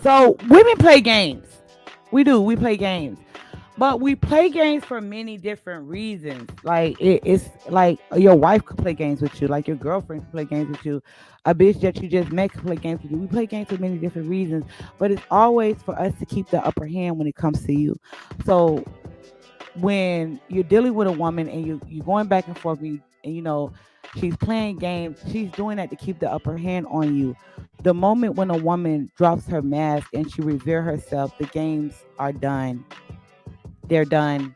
So women play games. We do. We play games. But we play games for many different reasons. Like it's like your wife could play games with you, like your girlfriend could play games with you, a bitch that you just met could play games with you. We play games for many different reasons, but it's always for us to keep the upper hand when it comes to you. So when you're dealing with a woman and you're going back and forth and you know she's playing games, she's doing that to keep the upper hand on you. The moment when a woman drops her mask and she reveals herself, the games are done. They're done.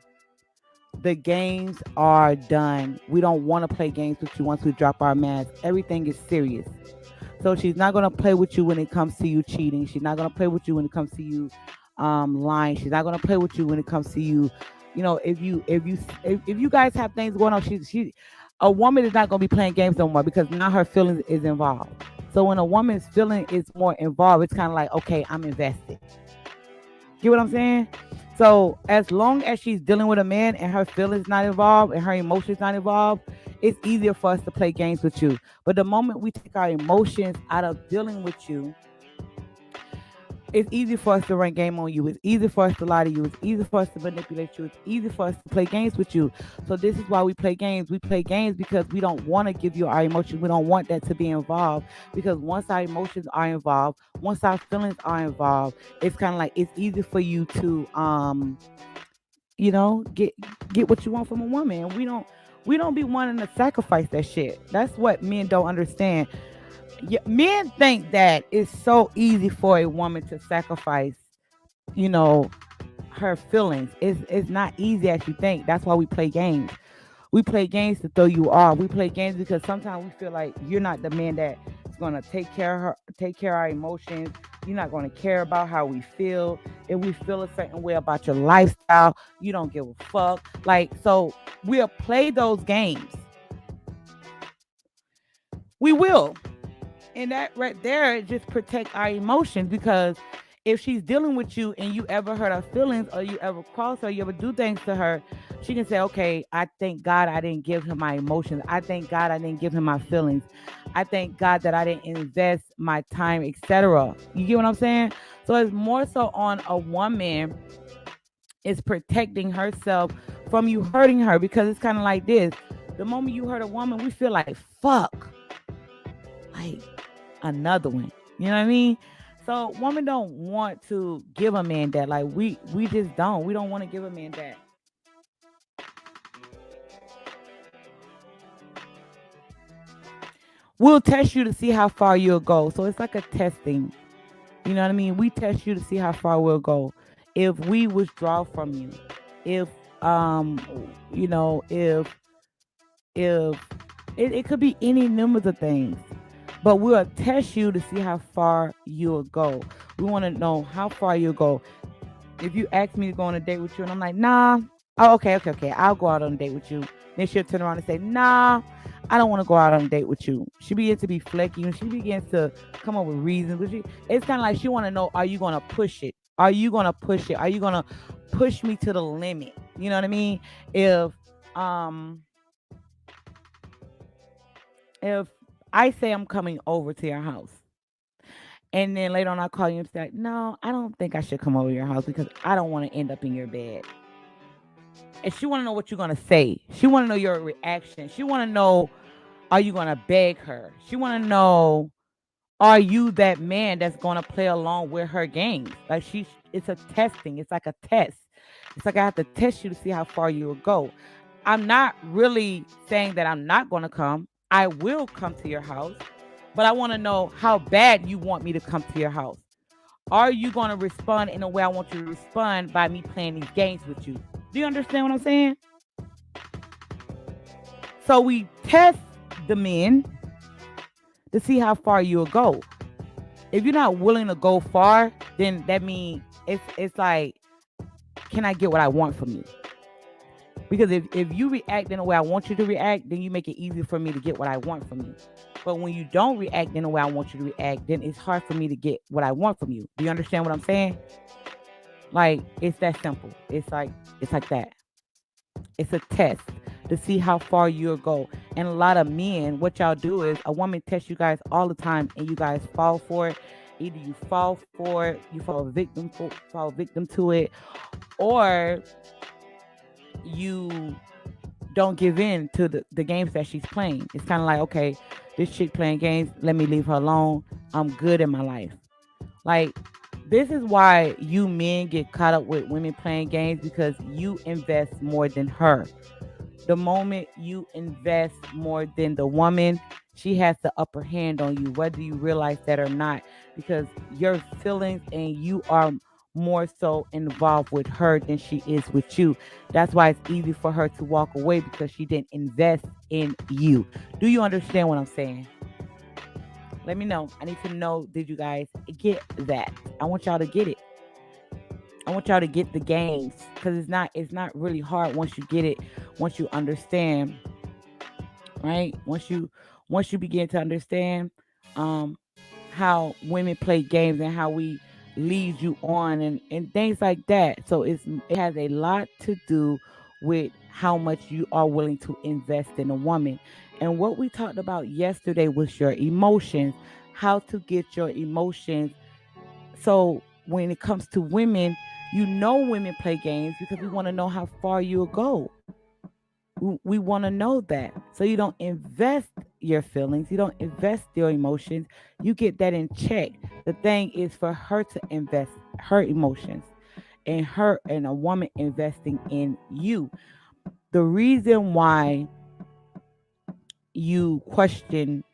The games are done. We don't want to play games with you once we drop our mask. Everything is serious. So she's not gonna play with you when it comes to you cheating. She's not gonna play with you when it comes to you lying. She's not gonna play with you when it comes to you. You know, if you guys have things going on, she a woman is not gonna be playing games no more because now her feelings is involved. So when a woman's feeling is more involved, it's kind of like, okay, I'm invested. Get what I'm saying? So as long as she's dealing with a man and her feelings not involved and her emotions not involved, it's easier for us to play games with you. But the moment we take our emotions out of dealing with you, it's easy for us to run game on you. It's easy for us to lie to you. It's easy for us to manipulate you. It's easy for us to play games with you. So this is why we play games. We play games because we don't want to give you our emotions. We don't want that to be involved. Because once our emotions are involved, once our feelings are involved, it's kind of like it's easy for you to you know, get what you want from a woman. And we don't be wanting to sacrifice that shit. That's what men don't understand. Yeah, men think that it's so easy for a woman to sacrifice, you know, her feelings. It's not easy as you think. That's why we play games. We play games to throw you off. We play games because sometimes we feel like you're not the man that is gonna take care of our emotions. You're not gonna care about how we feel. If we feel a certain way about your lifestyle, you don't give a fuck. Like so, we'll play those games. We will. And that right there just protect our emotions because if she's dealing with you and you ever hurt her feelings or you ever cross her, you ever do things to her, she can say, okay, I thank God I didn't give him my emotions. I thank God I didn't give him my feelings. I thank God that I didn't invest my time, etc. You get what I'm saying? So it's more so on a woman is protecting herself from you hurting her because it's kind of like this. The moment you hurt a woman, we feel like fuck. Like another one. You know what I mean? So women don't want to give a man that. Like we just don't. We don't want to give a man that. We'll test you to see how far you'll go. So it's like a testing. You know what I mean? We test you to see how far we'll go. If we withdraw from you, if you know, if it could be any numbers of things. But we'll test you to see how far you'll go. We want to know how far you'll go. If you ask me to go on a date with you and I'm like, nah, oh, okay, I'll go out on a date with you. Then she'll turn around and say, nah, I don't want to go out on a date with you. She begins to be flaky and she begins to come up with reasons. It's kind of like she want to know, are you going to push it? Are you going to push it? Are you going to push me to the limit? You know what I mean? Um, if I say I'm coming over to your house and then later on I call you and say, like, no, I don't think I should come over to your house because I don't want to end up in your bed. And she want to know what you're gonna say. She want to know your reaction. She want to know, are you gonna beg her? She want to know, are you that man that's gonna play along with her games? Like it's a testing. It's like a test. It's like I have to test you to see how far you will go. I'm not really saying that I'm not gonna come. I will come to your house, but I want to know how bad you want me to come to your house. Are you going to respond in a way I want you to respond by me playing these games with you? Do you understand what I'm saying? So we test the men to see how far you'll go. If you're not willing to go far, then that means it's like, can I get what I want from you? Because if you react in the way I want you to react, then you make it easy for me to get what I want from you. But when you don't react in the way I want you to react, then it's hard for me to get what I want from you. Do you understand what I'm saying? Like it's that simple. It's like that. It's a test to see how far you'll go. And a lot of men, what y'all do is a woman tests you guys all the time and you guys fall for it. Either you fall for it, you fall victim to it, or you don't give in to the games that she's playing. It's kind of like, okay, this chick playing games, let me leave her alone. I'm good in my life. Like, this is why you men get caught up with women playing games because you invest more than her. The moment you invest more than the woman, she has the upper hand on you, whether you realize that or not, because your feelings and you are more so involved with her than she is with you. That's why it's easy for her to walk away because she didn't invest in you. Do you understand what I'm saying? Let me know. I need to know, did you guys get that? I want y'all to get it. I want y'all to get the games because it's not really hard once you get it, once you understand, right? Once you begin to understand um how women play games and how we lead you on and things like that. So it has a lot to do with how much you are willing to invest in a woman. And what we talked about yesterday was your emotions, how to get your emotions. So when it comes to women, women play games because we want to know how far you'll go. We want to know that. So you don't invest your feelings, you don't invest your emotions, you get that in check. The thing is for her to invest her emotions and her and a woman investing in you. The reason why you question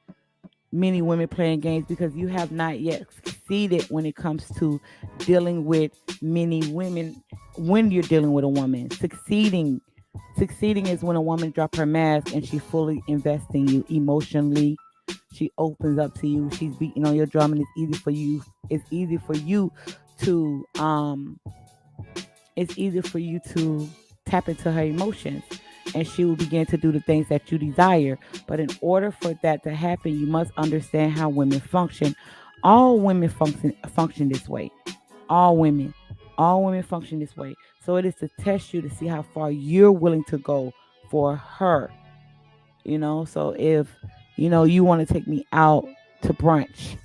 many women playing games because you have not yet succeeded when it comes to dealing with many women. When you're dealing with a woman succeeding is when a woman drop her mask and she fully invests in you emotionally. She opens up to you, she's beating on your drum, and to it's easy for you to tap into her emotions, and she will begin to do the things that you desire. But in order for that to happen, you must understand how women function. All women function this way. All women. All women function this way. So it is to test you to see how far you're willing to go for her. So if you want to take me out to brunch,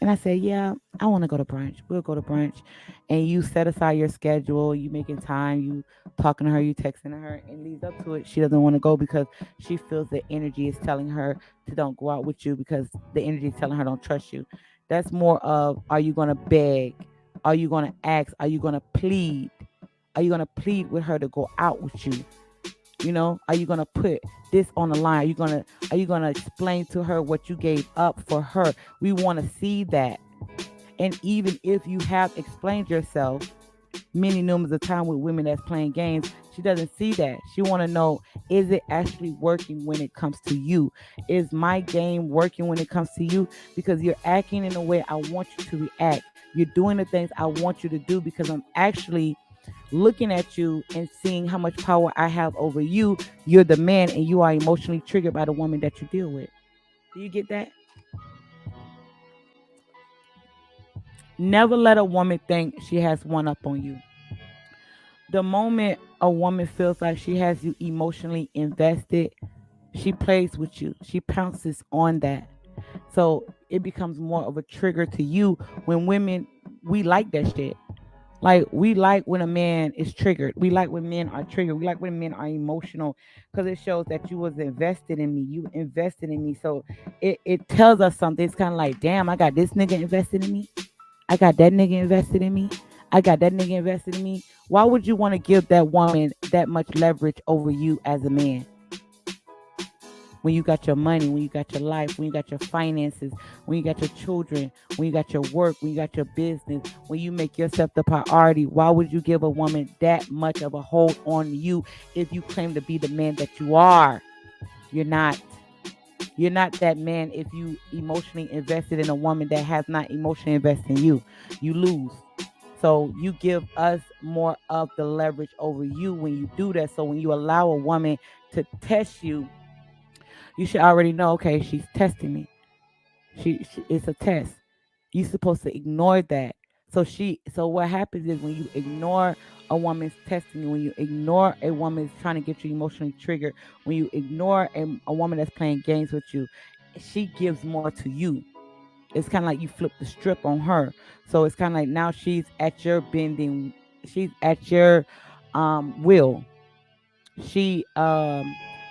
and I say, yeah, I want to go to brunch. We'll go to brunch. And you set aside your schedule, you making time, you talking to her, you texting her, and leads up to it. She doesn't want to go because she feels the energy is telling her to don't go out with you because the energy is telling her don't trust you. That's more of, are you going to beg? Are you going to ask? Are you going to plead? Are you going to plead with her to go out with you? Are you gonna put this on the line? Are you gonna explain to her what you gave up for her? We want to see that. And even if you have explained yourself many numbers of time with women that's playing games, she doesn't see that. She want to know, is it actually working when it comes to you? Is my game working when it comes to you? Because you're acting in a way I want you to react. You're doing the things I want you to do because I'm actually looking at you and seeing how much power I have over you. You're the man and you are emotionally triggered by the woman that you deal with. Do you get that? Never let a woman think she has one up on you. The moment a woman feels like she has you emotionally invested, she plays with you. She pounces on that. So it becomes more of a trigger to you. When women, we like that shit. Like, we like when a man is triggered. We like when men are triggered. We like when men are emotional because it shows that you was invested in me. You invested in me. So it tells us something. It's kind of like, damn, I got this nigga invested in me. I got that nigga invested in me. I got that nigga invested in me. Why would you want to give that woman that much leverage over you as a man? When you got your money, when you got your life, when you got your finances, when you got your children, when you got your work, when you got your business, when you make yourself the priority, why would you give a woman that much of a hold on you if you claim to be the man that you are? You're not. You're not that man if you emotionally invested in a woman that has not emotionally invested in you. You lose. So you give us more of the leverage over you when you do that. So when you allow a woman to test you, you should already know, okay, she's testing me. She it's a test. You're supposed to ignore that. So what happens is when you ignore a woman's testing you, when you ignore a woman's trying to get you emotionally triggered, when you ignore a woman that's playing games with you, she gives more to you. It's kind of like you flip the strip on her. So it's kind of like now she's at your bending, she's at your will. She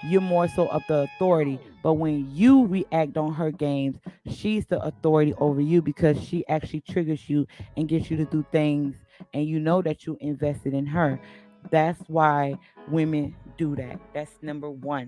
You're more so of the authority, but when you react on her games, she's the authority over you because she actually triggers you and gets you to do things, and you know that you invested in her. That's why women do that. That's number one.